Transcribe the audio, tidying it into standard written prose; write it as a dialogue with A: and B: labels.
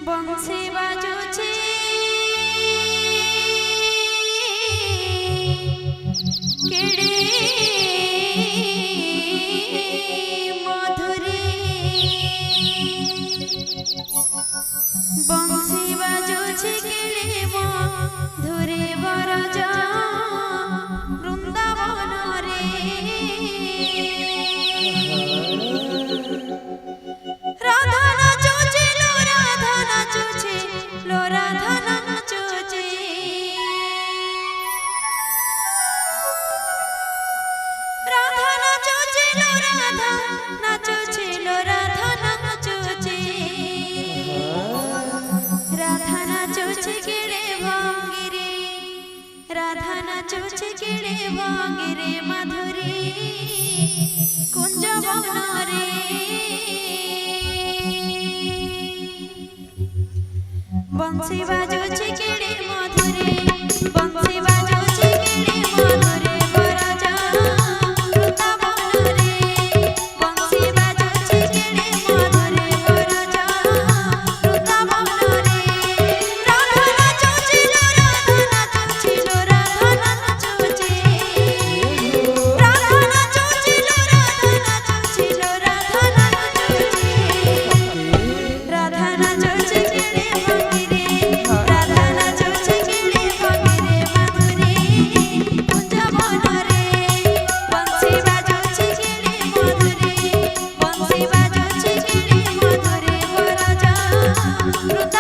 A: बंसी बाजुची केड़े मधुरी बंसी बाजुची केड़े मधुरी बरजा वृंदावन रे राधा नाचुची लो राधा नाचुची लो राधा नाचुची राधा नाचुची लो राधा नाचुची लो राधा नाचुची राधा नाचुची केड़े भांगिरे राधा नाचुची केड़े भांगिरे माधुरी कुंज वन रे बंसी बाजुची केड़े मधुरे बंसी बाजुची केड़े मधुरे बरजा वृंदावन रे बंसी बाजुची केड़े मधुरे बरजा वृंदावन रे राधा नाचुची लो राधा नाचुची लो राधा नाचुची राधा नाचुची लो राधा नाचुची लो राधा नाचुची राधा नाचुची केड़े Fruta